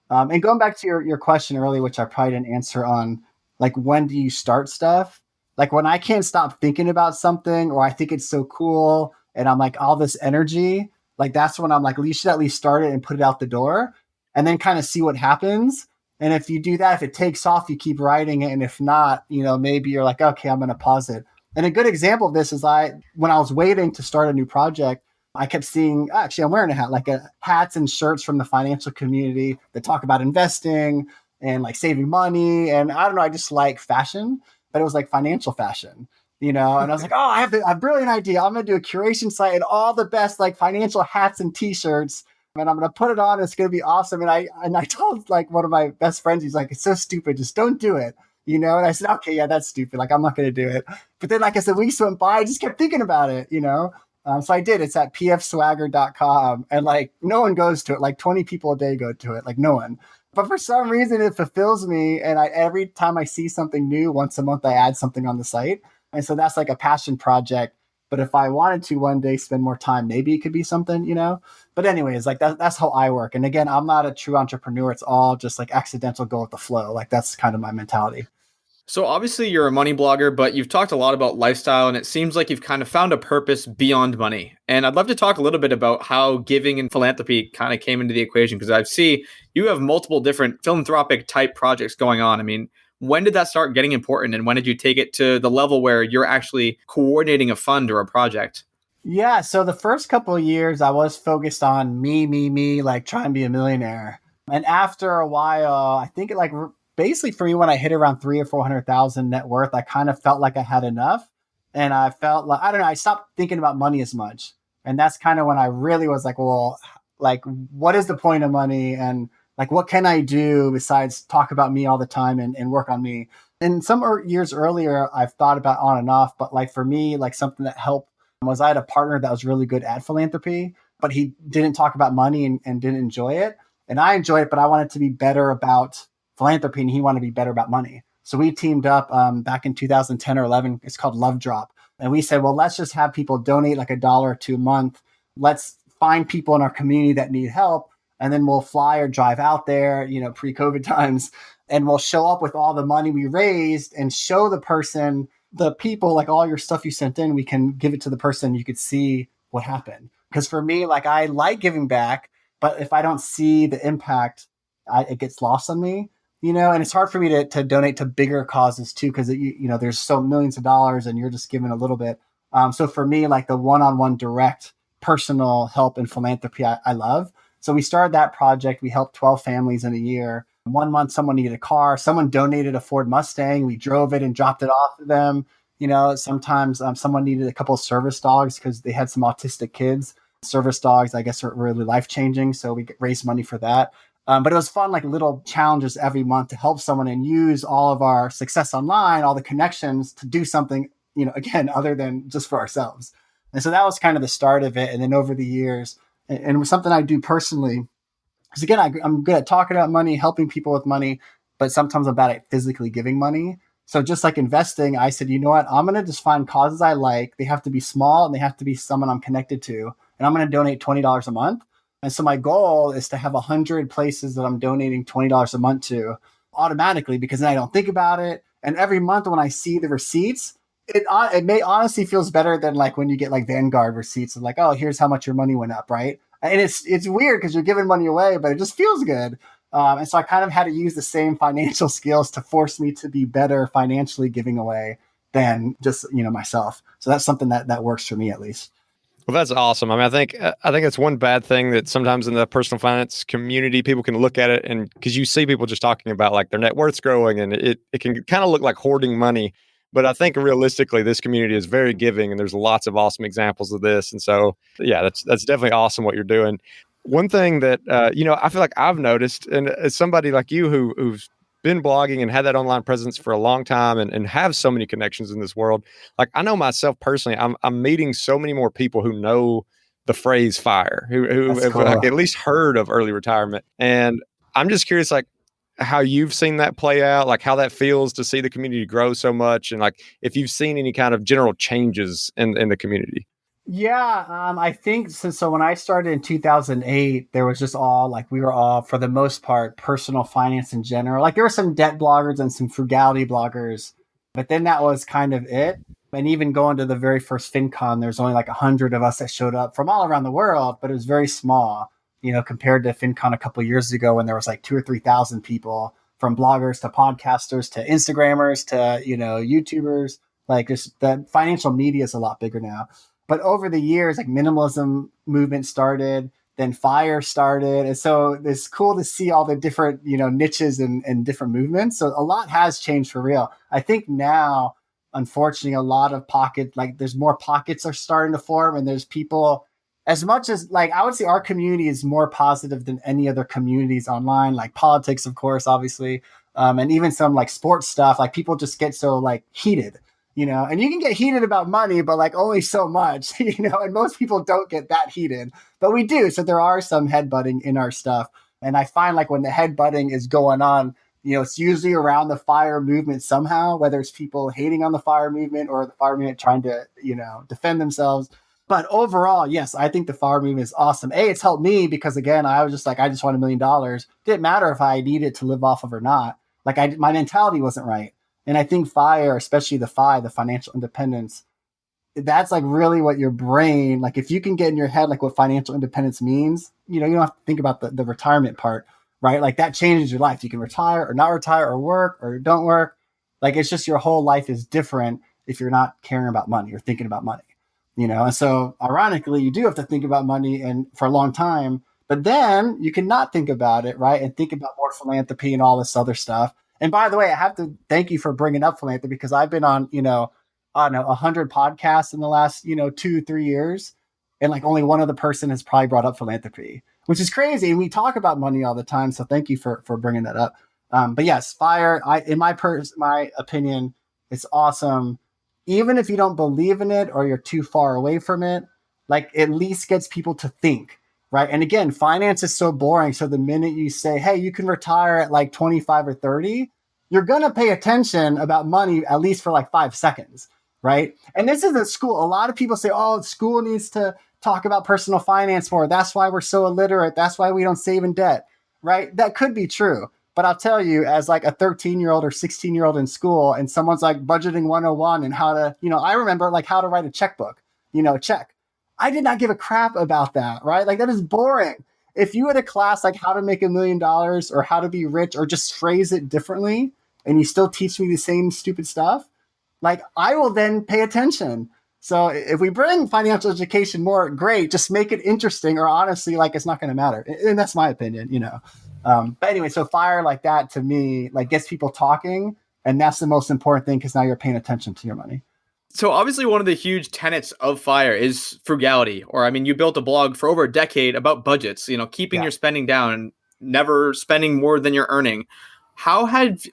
And going back to your question earlier, which I probably didn't answer on, like, when do you start stuff? Like when I can't stop thinking about something, or I think it's so cool and I'm like all this energy, like that's when I'm like, you should at least start it and put it out the door and then kind of see what happens. And if you do that, if it takes off, you keep writing it. And if not, maybe you're like, okay, I'm going to pause it. And a good example of this is when I was waiting to start a new project, I kept seeing, actually, I'm wearing a hat, like hats and shirts from the financial community that talk about investing and like saving money. And I don't know, I just like fashion, but it was like financial fashion, and I was like, oh, I have a brilliant idea. I'm going to do a curation site and all the best like financial hats and t-shirts. And I'm going to put it on. It's going to be awesome. And I told like one of my best friends, he's like, it's so stupid. Just don't do it. And I said, okay, yeah, that's stupid. Like, I'm not going to do it. But then, like I said, weeks went by. I just kept thinking about it, So I did. It's at pfswagger.com. And like, no one goes to it. Like 20 people a day go to it. Like no one. But for some reason, it fulfills me. And every time I see something new, once a month, I add something on the site. And so that's like a passion project. But if I wanted to one day spend more time, maybe it could be something, But anyways, like that's how I work. And again, I'm not a true entrepreneur. It's all just like accidental, go with the flow. Like that's kind of my mentality. So obviously you're a money blogger, but you've talked a lot about lifestyle, and it seems like you've kind of found a purpose beyond money. And I'd love to talk a little bit about how giving and philanthropy kind of came into the equation, because I see you have multiple different philanthropic type projects going on. I mean, when did that start getting important, and when did you take it to the level where you're actually coordinating a fund or a project? Yeah. So the first couple of years I was focused on me, like trying to be a millionaire. And after a while, I think it like basically for me, when I hit around 300 or 400,000 net worth, I kind of felt like I had enough. And I felt like, I don't know, I stopped thinking about money as much. And that's kind of when I really was like, well, like, what is the point of money? And like, what can I do besides talk about me all the time and work on me? And some years earlier, I've thought about on and off, but like for me, like something that helped was I had a partner that was really good at philanthropy, but he didn't talk about money and didn't enjoy it. And I enjoy it, but I wanted to be better about philanthropy and he wanted to be better about money. So we teamed up back in 2010 or 11. It's called Love Drop. And we said, well, let's just have people donate like $1 or $2 a month. Let's find people in our community that need help. And then we'll fly or drive out there, pre-COVID times. And we'll show up with all the money we raised and show the person, the people, like all your stuff you sent in, we can give it to the person. You could see what happened. Because for me, like I like giving back, but if I don't see the impact, it gets lost on me. And it's hard for me to donate to bigger causes too, because there's so millions of dollars and you're just giving a little bit. So for me, like the one-on-one direct personal help and philanthropy, I love. So we started that project. We helped 12 families in a year. 1 month, someone needed a car. Someone donated a Ford Mustang. We drove it and dropped it off to them. Sometimes someone needed a couple of service dogs because they had some autistic kids. Service dogs, I guess, are really life-changing. So we raised money for that. But it was fun, like little challenges every month to help someone and use all of our success online, all the connections to do something, again, other than just for ourselves. And so that was kind of the start of it. And then over the years, and it was something I do personally, because again, I'm good at talking about money, helping people with money, but sometimes I'm bad at physically giving money. So just like investing, I said, you know what, I'm going to just find causes I like. They have to be small and they have to be someone I'm connected to. And I'm going to donate $20 a month. And so my goal is to have 100 places that I'm donating $20 a month to automatically, because then I don't think about it. And every month when I see the receipts, it may honestly feels better than like when you get like Vanguard receipts of like, oh, here's how much your money went up, right? And it's weird because you're giving money away, but it just feels good. And so I kind of had to use the same financial skills to force me to be better financially giving away than just, myself. So that's something that works for me at least. Well, that's awesome. I mean, I think it's one bad thing that sometimes in the personal finance community, people can look at it and because you see people just talking about like their net worth's growing and it can kind of look like hoarding money. But I think realistically, this community is very giving and there's lots of awesome examples of this. And so, yeah, that's definitely awesome what you're doing. One thing that, I feel like I've noticed, and as somebody like you who's been blogging and had that online presence for a long time and have so many connections in this world, like I know myself personally, I'm meeting so many more people who know the phrase FIRE, who have cool. like, at least heard of early retirement. And I'm just curious, like, how you've seen that play out, like how that feels to see the community grow so much, and like if you've seen any kind of general changes in the community. Yeah, I think so when I started in 2008, there was just all like we were all, for the most part, personal finance in general. Like there were some debt bloggers and some frugality bloggers, but then that was kind of it. And even going to the very first FinCon, there's only like 100 of us that showed up from all around the world, but it was very small, compared to FinCon a couple of years ago when there was like 2,000 or 3,000 people, from bloggers to podcasters to Instagrammers to, YouTubers. Like just the financial media is a lot bigger now. But over the years, like minimalism movement started, then FIRE started. And so it's cool to see all the different, niches and different movements. So a lot has changed for real. I think now, unfortunately, a lot of there's more pockets are starting to form and there's people, as much as like, I would say our community is more positive than any other communities online, like politics, of course, obviously. And even some like sports stuff, like people just get so like heated. And you can get heated about money, but like only so much, and most people don't get that heated, but we do. So there are some headbutting in our stuff. And I find like when the headbutting is going on, it's usually around the FIRE movement somehow, whether it's people hating on the FIRE movement or the FIRE movement trying to, defend themselves. But overall, yes, I think the FIRE movement is awesome. It's helped me because again, I was just like, I just want $1 million. Didn't matter if I needed to live off of or not. Like my mentality wasn't right. And I think FIRE, especially the financial independence, that's like really what your brain, like if you can get in your head, like what financial independence means, you don't have to think about the retirement part, right? Like that changes your life. You can retire or not retire or work or don't work. Like it's just your whole life is different if you're not caring about money or thinking about money, And so ironically, you do have to think about money and for a long time, but then you can not think about it, right? And think about more philanthropy and all this other stuff. And by the way, I have to thank you for bringing up philanthropy because I've been on, I don't know, 100 podcasts in the last, 2-3 years. And like only one other person has probably brought up philanthropy, which is crazy. And we talk about money all the time. So thank you for bringing that up. But yes, FIRE, in my opinion, it's awesome. Even if you don't believe in it or you're too far away from it, like at least gets people to think, right? And again, finance is so boring. So the minute you say, hey, you can retire at like 25 or 30, you're going to pay attention about money at least for like 5 seconds, right? And this is a school. A lot of people say, oh, school needs to talk about personal finance more. That's why we're so illiterate. That's why we don't save in debt, right? That could be true. But I'll tell you, as like a 13-year-old or 16-year-old in school, and someone's like budgeting 101 and how to, I remember like how to write a checkbook, check. I did not give a crap about that, right? Like that is boring. If you had a class like how to make $1 million or how to be rich or just phrase it differently, and you still teach me the same stupid stuff, like I will then pay attention. So if we bring financial education more, great, just make it interesting, or honestly, like it's not going to matter. And that's my opinion, But anyway, so FIRE like that to me, like gets people talking. And that's the most important thing because now you're paying attention to your money. So obviously one of the huge tenets of FIRE is frugality, or you built a blog for over a decade about budgets, keeping your spending down and never spending more than you're earning. How did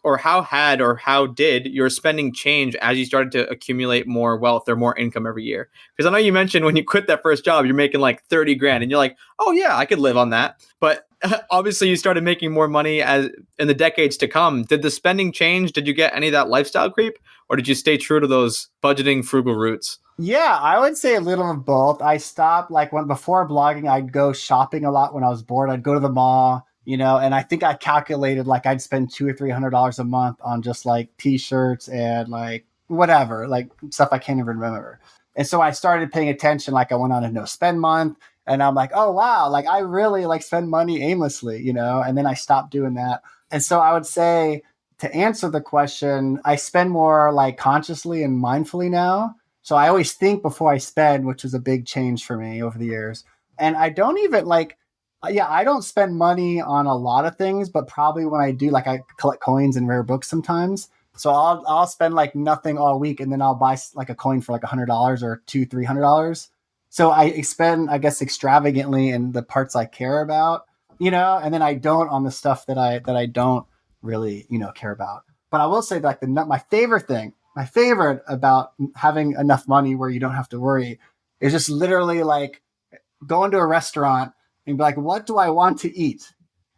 your spending change as you started to accumulate more wealth or more income every year? Because I know you mentioned when you quit that first job, you're making like 30 grand and you're like, oh yeah, I could live on that. But obviously you started making more money as in the decades to come. Did the spending change? Did you get any of that lifestyle creep? Or did you stay true to those budgeting frugal roots? Yeah, I would say a little of both. I stopped before blogging, I'd go shopping a lot when I was bored. I'd go to the mall, and I think I calculated like I'd spend $200 or $300 a month on just like t-shirts and like whatever, like stuff I can't even remember. And so I started paying attention. Like I went on a no spend month and I'm like, oh, wow, like I really like spend money aimlessly, and then I stopped doing that. And so I would say to answer the question, I spend more like consciously and mindfully now. So I always think before I spend, which is a big change for me over the years. And I don't even I don't spend money on a lot of things, but probably when I do, like I collect coins and rare books sometimes. So I'll spend like nothing all week and then I'll buy like a coin for like $100 or $200-$300. So I spend, I guess, extravagantly in the parts I care about, and then I don't on the stuff that I don't really, care about. But I will say like my favorite about having enough money where you don't have to worry is just literally like going to a restaurant and be like, what do I want to eat?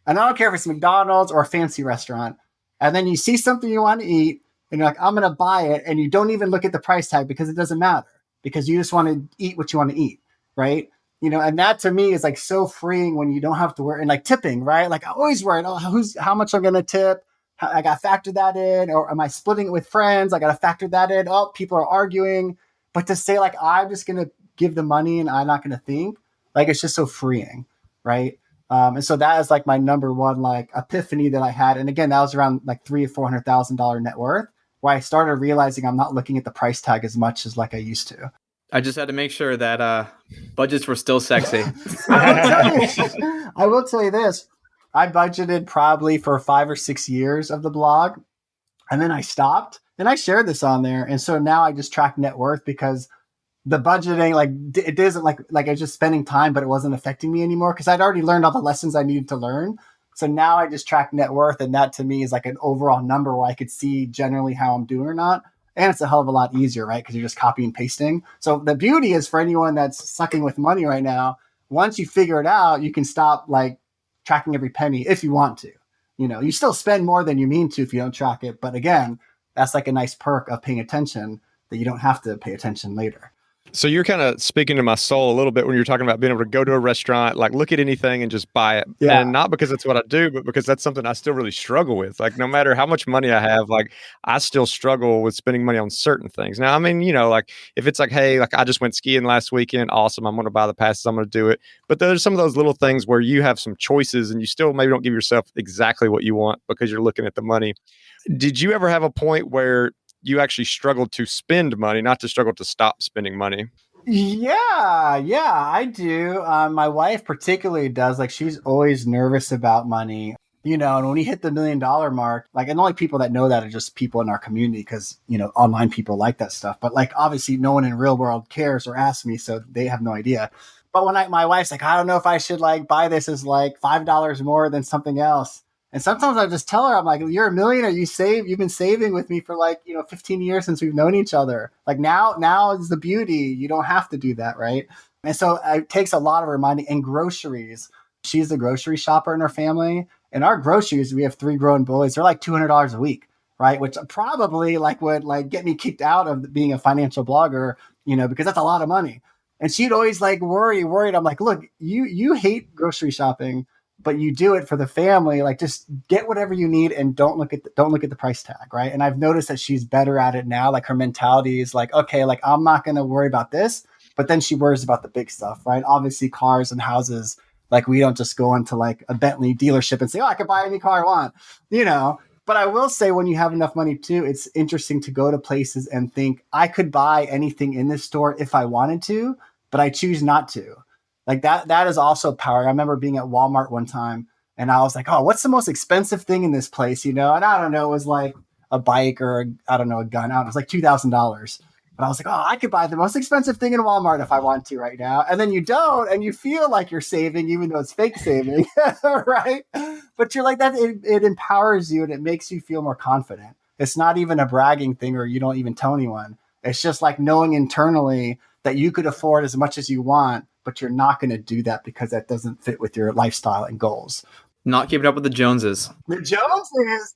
And I don't care if it's McDonald's or a fancy restaurant. And then you see something you want to eat and you're like, I'm going to buy it. And you don't even look at the price tag because it doesn't matter because you just want to eat what you want to eat. Right. And that to me is like so freeing when you don't have to worry. And like tipping, right? Like I always worry, how much I'm going to tip. I got to factor that in, or am I splitting it with friends? I got to factor that in. Oh, people are arguing. But to say like, I'm just going to give the money and I'm not going to think, like, it's just so freeing. Right. And so that is like my number one, like epiphany that I had. And again, that was around like $300,000 or $400,000 net worth, where I started realizing I'm not looking at the price tag as much as like I used to. I just had to make sure that budgets were still sexy. I will tell you this. I budgeted probably for 5 or 6 years of the blog, and then I stopped. And I shared this on there. And so now I just track net worth because the budgeting, like it doesn't like I was just spending time, but it wasn't affecting me anymore because I'd already learned all the lessons I needed to learn. So now I just track net worth. And that to me is like an overall number where I could see generally how I'm doing or not. And it's a hell of a lot easier, right? Because you're just copying and pasting. So the beauty is for anyone that's sucking with money right now, once you figure it out, you can stop like tracking every penny if you want to. You still spend more than you mean to if you don't track it. But again, that's like a nice perk of paying attention that you don't have to pay attention later. So you're kind of speaking to my soul a little bit when you're talking about being able to go to a restaurant, like look at anything and just buy it. Yeah. And not because that's what I do, but because that's something I still really struggle with. Like no matter how much money I have, like I still struggle with spending money on certain things. Now, I mean, like if it's like, hey, like I just went skiing last weekend. Awesome. I'm going to buy the passes. I'm going to do it. But there's some of those little things where you have some choices and you still maybe don't give yourself exactly what you want because you're looking at the money. Did you ever have a point where you actually struggled to spend money, not to struggle to stop spending money? Yeah, I do. My wife particularly does. Like she's always nervous about money. And when we hit the $1 million mark, like, and the only people that know that are just people in our community because, online people like that stuff. But like, obviously no one in real world cares or asks me, so they have no idea. But when my wife's like, I don't know if I should like buy this as like $5 more than something else. And sometimes I just tell her, I'm like, you're a millionaire. You've been saving with me for like, 15 years since we've known each other. Like now is the beauty. You don't have to do that. Right. And so it takes a lot of reminding. And groceries. She's the grocery shopper in our family. And our groceries, we have 3 growing boys. They're like $200 a week, right? Which probably like would like get me kicked out of being a financial blogger, because that's a lot of money. And she'd always like worried. I'm like, look, you hate grocery shopping, but you do it for the family. Like, just get whatever you need and don't look at the price tag, right? And I've noticed that she's better at it now. Like, her mentality is like, okay, like, I'm not going to worry about this, but then she worries about the big stuff, right? Obviously, cars and houses. Like, we don't just go into like a Bentley dealership and say, oh, I can buy any car I want, But I will say, when you have enough money too, it's interesting to go to places and think, I could buy anything in this store if I wanted to, but I choose not to. Like that is also power. I remember being at Walmart one time and I was like, oh, what's the most expensive thing in this place? And I don't know, it was like a bike or a gun. It was like $2,000. But I was like, oh, I could buy the most expensive thing in Walmart if I want to right now. And then you don't, and you feel like you're saving, even though it's fake saving, right? But you're like that. It empowers you and it makes you feel more confident. It's not even a bragging thing, or you don't even tell anyone. It's just like knowing internally that you could afford as much as you want, but you're not going to do that because that doesn't fit with your lifestyle and goals. Not keeping up with the Joneses. The Joneses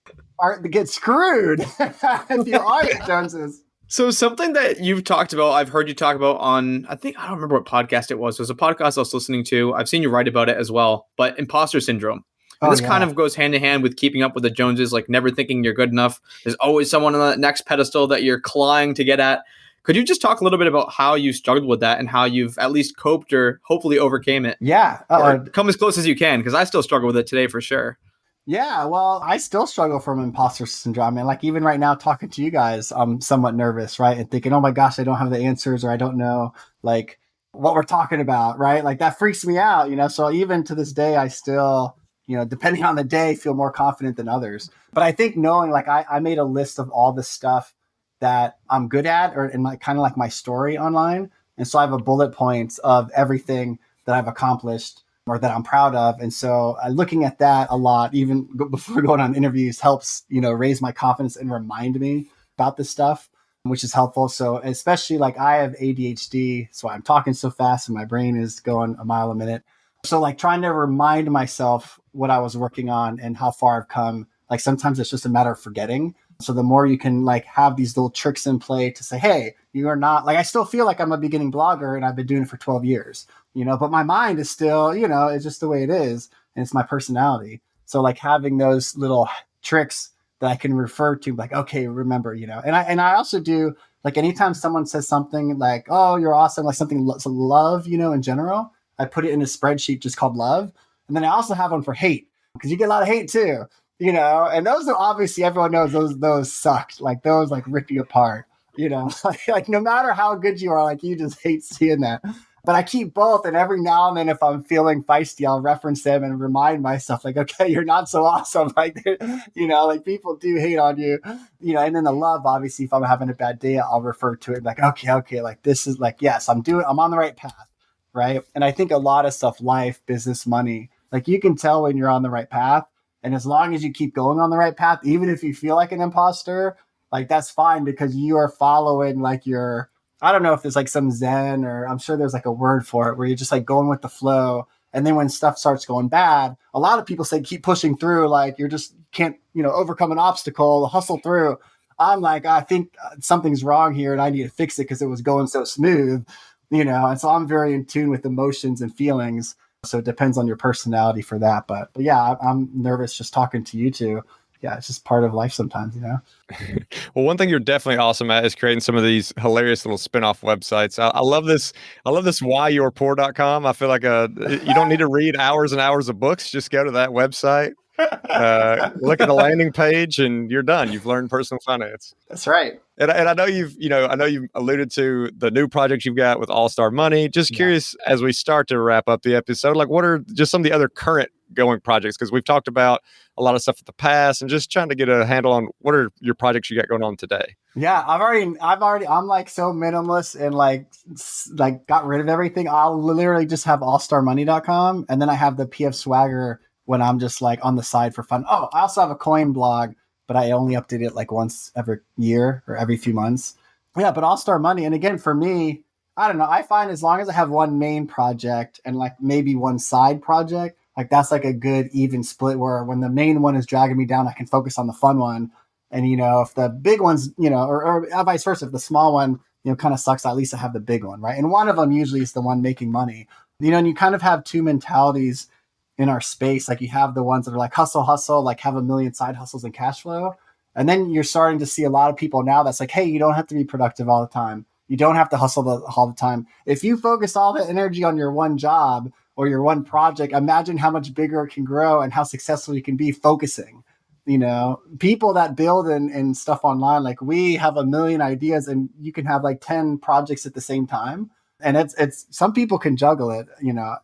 get screwed if you are the Joneses. So something that you've talked about, I've heard you talk about on, I don't remember what podcast it was. It was a podcast I was listening to. I've seen you write about it as well, but Imposter Syndrome. And this kind of goes hand in hand with keeping up with the Joneses, like never thinking you're good enough. There's always someone on the next pedestal that you're clawing to get at. Could you just talk a little bit about how you struggled with that and how you've at least coped or hopefully overcame it? Yeah. Or come as close as you can, because I still struggle with it today for sure. Yeah, well, I still struggle from imposter syndrome. And like, even right now talking to you guys, I'm somewhat nervous, right? And thinking, oh my gosh, I don't have the answers, or I don't know like what we're talking about, right? Like, that freaks me out, So even to this day, I still, depending on the day, feel more confident than others. But I think knowing, like, I made a list of all the stuff that I'm good at, or in my kind of like my story online. And so I have a bullet points of everything that I've accomplished or that I'm proud of. And so looking at that a lot, even before going on interviews, helps, raise my confidence and remind me about this stuff, which is helpful. So especially like, I have ADHD, so I'm talking so fast and my brain is going a mile a minute. So like, trying to remind myself what I was working on and how far I've come, like sometimes it's just a matter of forgetting. So the more you can like have these little tricks in play to say, hey, you are not like, I still feel like I'm a beginning blogger and I've been doing it for 12 years, but my mind is still, it's just the way it is. And it's my personality. So like, having those little tricks that I can refer to, like, okay, remember, and I also do, like, anytime someone says something like, oh, you're awesome, like something love, in general, I put it in a spreadsheet just called love. And then I also have one for hate, because you get a lot of hate too. And those are obviously, everyone knows those sucked. Like, those like rip you apart, like no matter how good you are, like, you just hate seeing that. But I keep both. And every now and then, if I'm feeling feisty, I'll reference them and remind myself, like, okay, you're not so awesome. Like, like, people do hate on you, and then the love, obviously, if I'm having a bad day, I'll refer to it like, okay, like, this is like, yes, I'm on the right path. Right. And I think a lot of stuff, life, business, money, like, you can tell when you're on the right path. And as long as you keep going on the right path, even if you feel like an imposter, like, that's fine, because you are following like I don't know if there's like some Zen, or I'm sure there's like a word for it, where you're just like going with the flow. And then when stuff starts going bad, a lot of people say, keep pushing through. Like, you're just can't, overcome an obstacle, hustle through. I'm like, I think something's wrong here and I need to fix it because it was going so smooth, And so I'm very in tune with emotions and feelings. So it depends on your personality for that. But yeah, I'm nervous just talking to you two. Yeah, it's just part of life sometimes, Well, one thing you're definitely awesome at is creating some of these hilarious little spin-off websites. I love this. I love this whyyourpoor.com. I feel like you don't need to read hours and hours of books. Just go to that website. Look at the landing page and you're done. You've learned personal finance. That's right. And I know I know you've alluded to the new projects you've got with All Star Money. Just Yeah. curious, as we start to wrap up the episode, like what are just some of the other current going projects? Because we've talked about a lot of stuff in the past, and just trying to get a handle on what are your projects you got going on today. Yeah, I'm like so minimalist and like got rid of everything. I'll literally just have allstarmoney.com, and then I have the PF Swagger when I'm just like on the side for fun. Oh, I also have a coin blog, but I only update it like once every year or every few months. Yeah, but All Star Money, and again, for me, I don't know. I find as long as I have one main project and like maybe one side project, like that's like a good even split where when the main one is dragging me down, I can focus on the fun one. And, if the big one's, or vice versa, if the small one, kind of sucks, at least I have the big one, right? And one of them usually is the one making money, and you kind of have two mentalities in our space. Like you have the ones that are like hustle, like have a million side hustles and cash flow. And then you're starting to see a lot of people now that's like, hey, you don't have to be productive all the time. You don't have to hustle all the time. If you focus all the energy on your one job or your one project, imagine how much bigger it can grow and how successful you can be focusing. People that build and stuff online, like we have a million ideas and you can have like 10 projects at the same time. And it's some people can juggle it,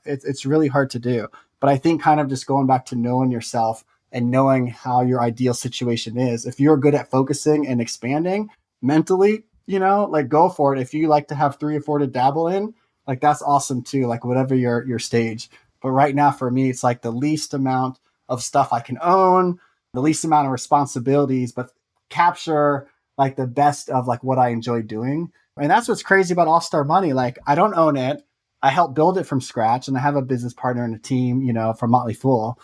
it's really hard to do. But I think kind of just going back to knowing yourself and knowing how your ideal situation is. If you're good at focusing and expanding mentally, like go for it. If you like to have 3 or 4 to dabble in, like that's awesome too, like whatever your stage. But right now for me, it's like the least amount of stuff I can own, the least amount of responsibilities, but capture like the best of like what I enjoy doing. And that's what's crazy about All Star Money. Like I don't own it. I helped build it from scratch and I have a business partner and a team, from Motley Fool.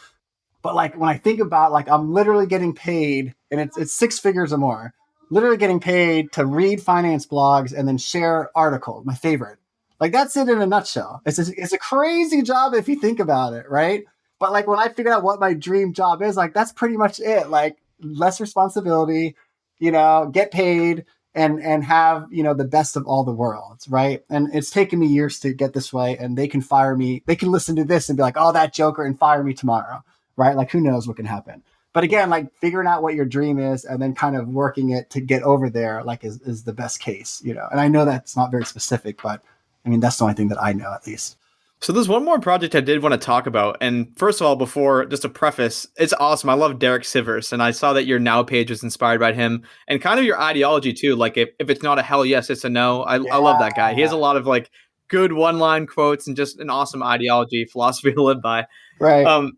But like when I think about like I'm literally getting paid and it's 6 figures or more, literally getting paid to read finance blogs and then share articles, my favorite. Like that's it in a nutshell. It's a crazy job if you think about it, right? But like when I figured out what my dream job is, like that's pretty much it. Like less responsibility, get paid and have, the best of all the worlds, right? And it's taken me years to get this way, and they can fire me. They can listen to this and be like, oh, that joker, and fire me tomorrow, right? Like who knows what can happen. But again, like figuring out what your dream is and then kind of working it to get over there, like is the best case, And I know that's not very specific, but I mean, that's the only thing that I know at least. So there's one more project I did want to talk about. And first of all, before just a preface, it's awesome. I love Derek Sivers. And I saw that your Now page was inspired by him and kind of your ideology too. Like if it's not a hell yes, it's a no. I love that guy. He has a lot of like good one-line quotes and just an awesome ideology, philosophy to live by. Right.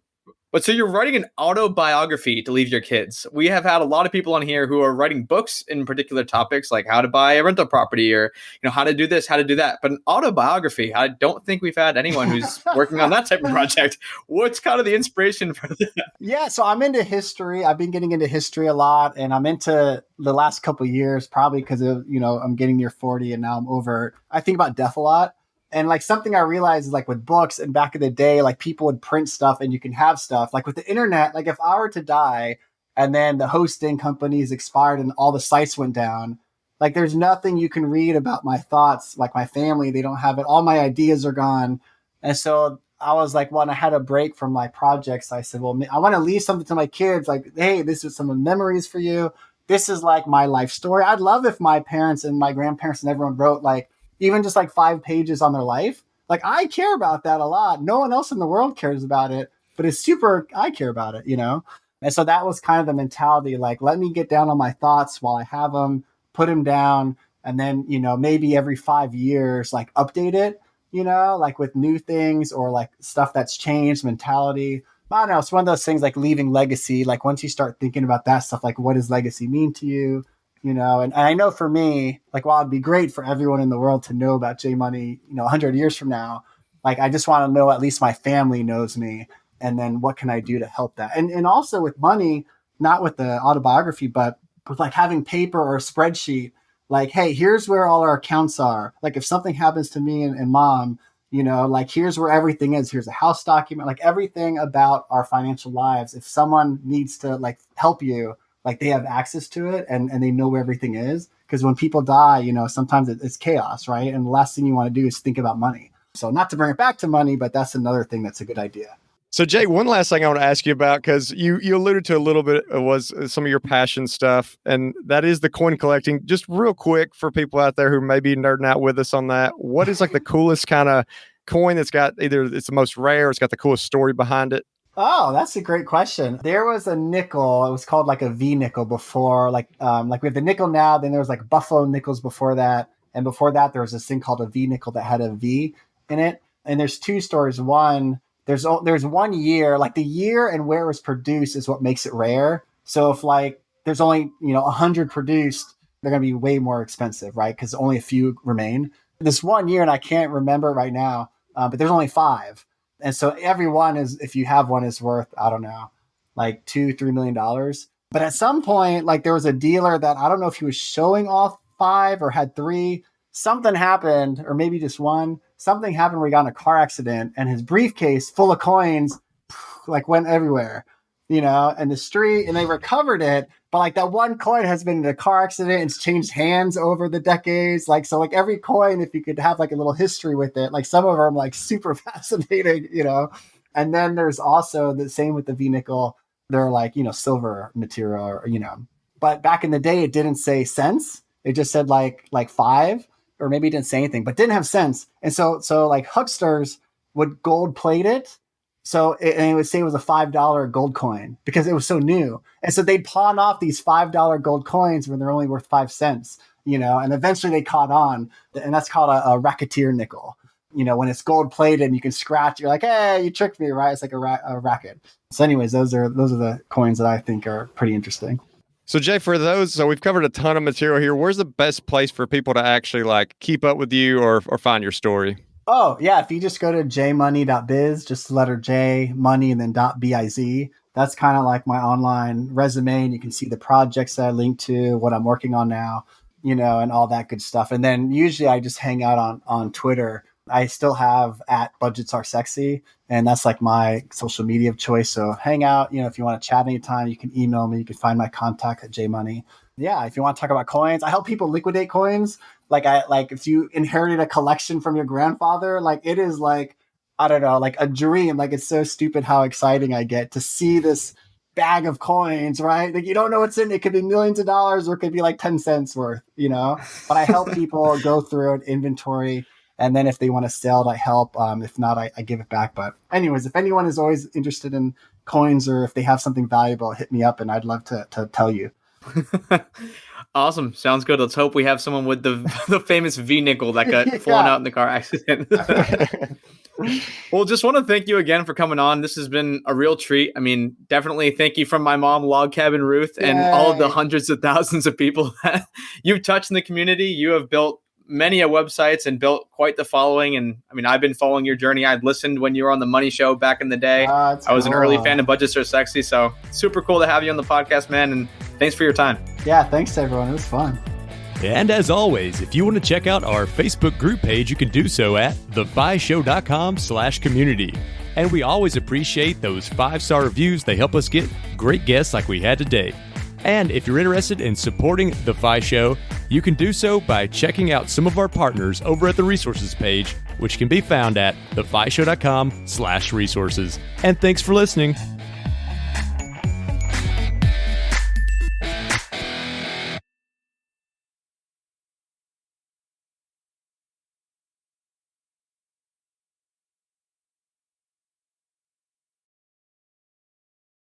But so you're writing an autobiography to leave your kids. We have had a lot of people on here who are writing books in particular topics like how to buy a rental property or, how to do this, how to do that. But an autobiography, I don't think we've had anyone who's working on that type of project. What's kind of the inspiration for that? Yeah, so I'm into history. I've been getting into history a lot, and I'm into the last couple of years, probably because of, I'm getting near 40 and now I'm over. I think about death a lot. And like something I realized is like with books and back in the day, like people would print stuff and you can have stuff like with the internet. Like if I were to die and then the hosting companies expired and all the sites went down, like there's nothing you can read about my thoughts, like my family, they don't have it. All my ideas are gone. And so I was like, when I had a break from my projects, I said, well, I want to leave something to my kids. Like, hey, this is some memories for you. This is like my life story. I'd love if my parents and my grandparents and everyone wrote like, even just like 5 pages on their life. Like I care about that a lot. No one else in the world cares about it, but I care about it, And so that was kind of the mentality, like, let me get down on my thoughts while I have them, put them down. And then, maybe every 5 years, like update it, like with new things or like stuff that's changed, mentality. I don't know. It's one of those things like leaving legacy. Like once you start thinking about that stuff, like what does legacy mean to you? And I know for me, like, while it'd be great for everyone in the world to know about J.Money, 100 years from now, like, I just want to know at least my family knows me. And then what can I do to help that? And also with money, not with the autobiography, but with like having paper or a spreadsheet, like, hey, here's where all our accounts are. Like if something happens to me and mom, like here's where everything is. Here's a house document, like everything about our financial lives. If someone needs to like help you, like they have access to it and they know where everything is. Because when people die, sometimes it's chaos, right? And the last thing you want to do is think about money. So not to bring it back to money, but that's another thing that's a good idea. So, Jay, one last thing I want to ask you about, because you alluded to a little bit was some of your passion stuff, and that is the coin collecting. Just real quick for people out there who may be nerding out with us on that, what is like the coolest kind of coin that's got either it's the most rare, it's got the coolest story behind it? Oh, that's a great question. There was a nickel. It was called like a V nickel before, like we have the nickel now. Then there was like Buffalo nickels before that, and before that there was this thing called a V nickel that had a V in it. And there's two stories. One, there's 1 year, like the year and where it was produced is what makes it rare. So if like there's only 100 produced, they're gonna be way more expensive, right? Because only a few remain. This 1 year, and I can't remember right now, but there's only 5. And so every one is, if you have one, is worth, I don't know, like $2-3 million. But at some point, like there was a dealer that I don't know if he was showing off 5 or had 3. Something happened, or maybe just 1. Something happened where he got in a car accident and his briefcase full of coins like went everywhere, in the street, and they recovered it. But like that one coin has been in a car accident and it's changed hands over the decades. Like, so like every coin, if you could have like a little history with it, like some of them like super fascinating, And then there's also the same with the V nickel. They're like, silver material or, but back in the day, it didn't say cents. It just said like 5, or maybe it didn't say anything, but didn't have cents. And so like hucksters would gold plate it. So it would say it was a $5 gold coin because it was so new. And so they'd pawn off these $5 gold coins when they're only worth 5 cents, and eventually they caught on. And that's called a racketeer nickel. When it's gold plated and you can scratch, you're like, hey, you tricked me, right? It's like a racket. So anyways, those are the coins that I think are pretty interesting. So, Jay, for those, so we've covered a ton of material here. Where's the best place for people to actually like keep up with you or find your story? Oh, yeah. If you just go to jmoney.biz, just the letter J, money, and then .biz, that's kind of like my online resume. And you can see the projects that I link to, what I'm working on now, and all that good stuff. And then usually I just hang out on Twitter. I still have @budgetsaresexy, and that's like my social media of choice. So hang out, if you want to chat anytime, you can email me. You can find my contact at JMoney. Yeah, if you want to talk about coins, I help people liquidate coins. Like if you inherited a collection from your grandfather, like it is like, I don't know, like a dream. Like it's so stupid how exciting I get to see this bag of coins, right? Like you don't know what's in it. It could be millions of dollars or it could be like 10 cents worth, But I help people go through an inventory. And then if they want to sell it, I help. If not, I give it back. But anyways, if anyone is always interested in coins or if they have something valuable, hit me up and I'd love to tell you. Awesome. Sounds good. Let's hope we have someone with the famous V nickel that got flown out in the car accident. Well, just want to thank you again for coming on. This has been a real treat. I mean, definitely thank you from my mom, Log Cabin Ruth, and all of the hundreds of thousands of people that you've touched in the community. You have built many websites and built quite the following. And I mean, I've been following your journey. I'd listened when you were on the Money Show back in the day. I was an early fan of Budgets Are Sexy. So super cool to have you on the podcast, man. And thanks for your time. Yeah, thanks everyone. It was fun. And as always, if you want to check out our Facebook group page, you can do so at thebuyShow.com/community. And we always appreciate those 5-star reviews. They help us get great guests like we had today. And if you're interested in supporting The Fi Show, you can do so by checking out some of our partners over at the resources page, which can be found at thefishow.com/resources. And thanks for listening.